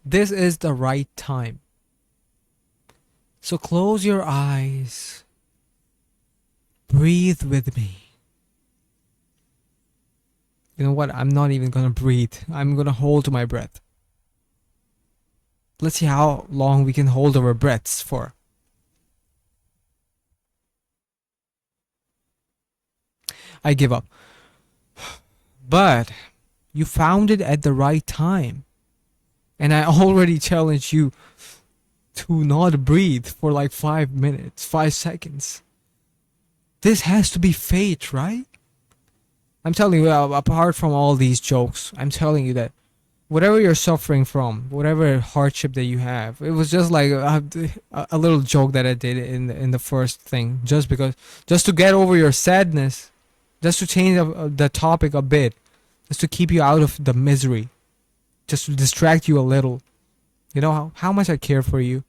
This is the right time. So close your eyes. Breathe with me. You know what? I'm not even gonna breathe. I'm gonna hold my breath. Let's see how long we can hold our breaths for. I give up. But you found it at the right time. And I already challenged you to not breathe for like 5 minutes, 5 seconds. This has to be fate, right? I'm telling you, apart from all these jokes, I'm telling you that whatever you're suffering from, whatever hardship that you have, it was just like a little joke that I did in the first thing, just to get over your sadness, just to change the topic a bit, just to keep you out of the misery, just to distract you a little. You know how much I care for you.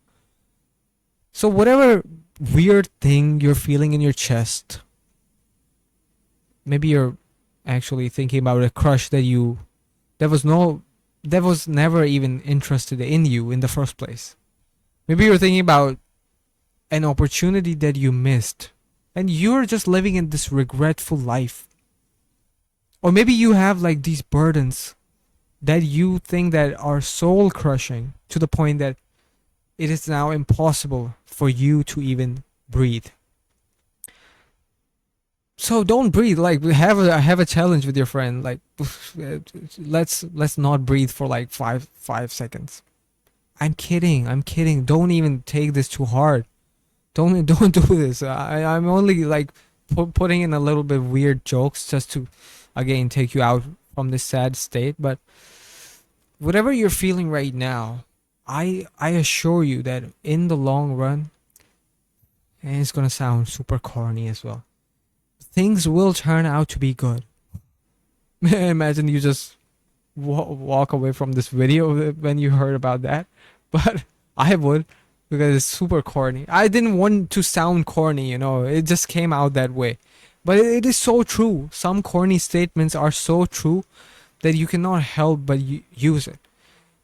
So whatever weird thing you're feeling in your chest, maybe you're actually thinking about a crush that was no that was never even interested in you in the first place. Maybe you're thinking about an opportunity that you missed and you're just living in this regretful life. Or maybe you have like these burdens that you think that are soul crushing to the point that it is now impossible for you to even breathe. So don't breathe. Like have a challenge with your friend. Like let's not breathe for like five seconds. I'm kidding. I'm kidding. Don't even take this too hard. Don't do this. I'm only like putting in a little bit weird jokes just to again take you out from this sad state. But whatever you're feeling right now, I assure you that in the long run, and it's gonna sound super corny as well, things will turn out to be good. Imagine you just walk away from this video when you heard about that, but I would, because it's super corny. I didn't want to sound corny, it just came out that way. But it is so true. Some corny statements are so true that you cannot help but use it.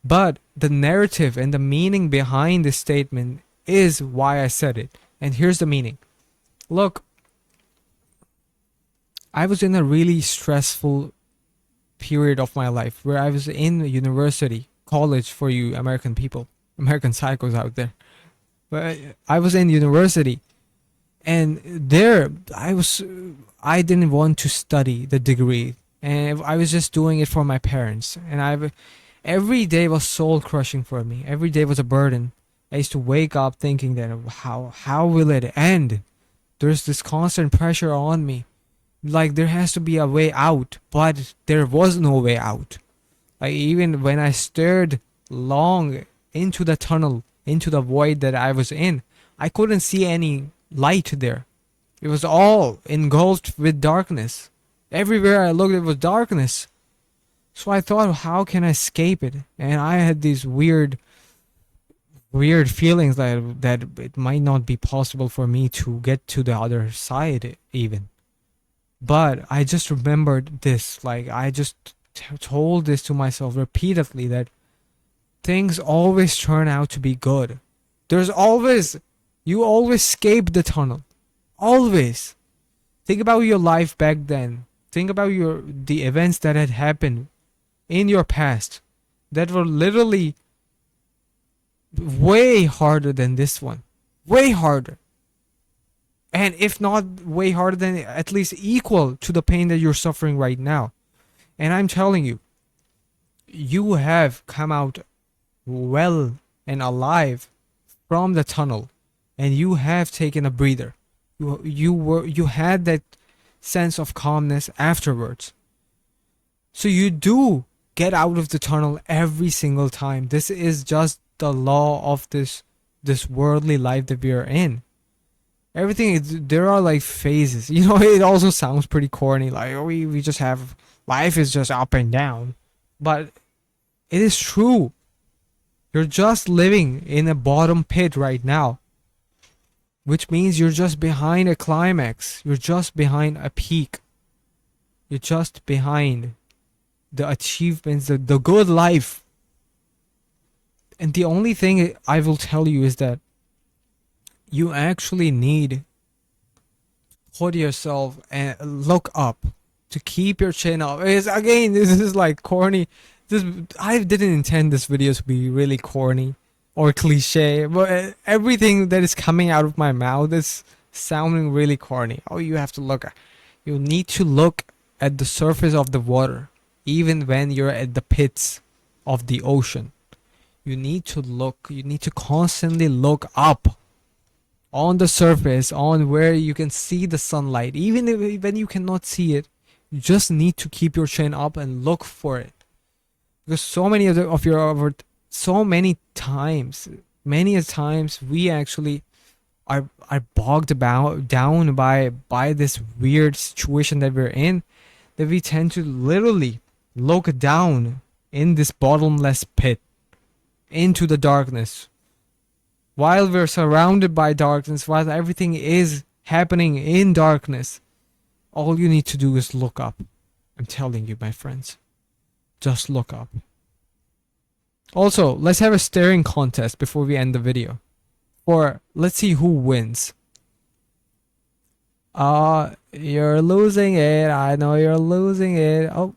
But the narrative and the meaning behind this statement is why I said it. And here's the meaning. Look, I was in a really stressful period of my life where I was in university, college for you American people, American psychos out there. But I was in university, and there I didn't want to study the degree, and I was just doing it for my parents. And every day was soul crushing for me. Every day was a burden. I used to wake up thinking that how will it end? There's this constant pressure on me. Like there has to be a way out, but there was no way out. Like even when I stared long into the tunnel, into the void that I was in, I couldn't see any light there. It was all engulfed with darkness. Everywhere I looked, it was darkness. So I thought, how can I escape it? And I had these weird feelings that it might not be possible for me to get to the other side even. But I just remembered this. Like I just told this to myself repeatedly that things always turn out to be good. You always escape the tunnel. Always. Think about your life back then. Think about the events that had happened in your past that were literally way harder than this one. Way harder. And if not way harder, then at least equal to the pain that you're suffering right now. And I'm telling you, you have come out well and alive from the tunnel, and you have taken a breather. You had that sense of calmness afterwards. So you do get out of the tunnel every single time. This is just the law of this worldly life that we are in. There are like phases. It also sounds pretty corny, like we just have life is just up and down. But it is true. You're just living in a bottom pit right now, which means you're just behind a climax. You're just behind a peak. You're just behind the achievements, the good life. And the only thing I will tell you is that you actually need put yourself and look up to keep your chin up. It's, again, this is like corny. This I didn't intend this video to be really corny or cliche, but everything that is coming out of my mouth is sounding really corny. Oh, you have to look. You need to look at the surface of the water, even when you're at the pits of the ocean. You need to look. You need to constantly look up on the surface, on where you can see the sunlight, even if, when you cannot see it. You just need to keep your chin up and look for it, because so many of your so many times, many a times we actually are bogged about down by this weird situation that we're in, that we tend to literally look down in this bottomless pit into the darkness, while we're surrounded by darkness, while everything is happening in darkness. All you need to do is look up. I'm telling you, my friends, just look up. Also, let's have a staring contest before we end the video. Or let's see who wins. You're losing it. I know you're losing it. Oh,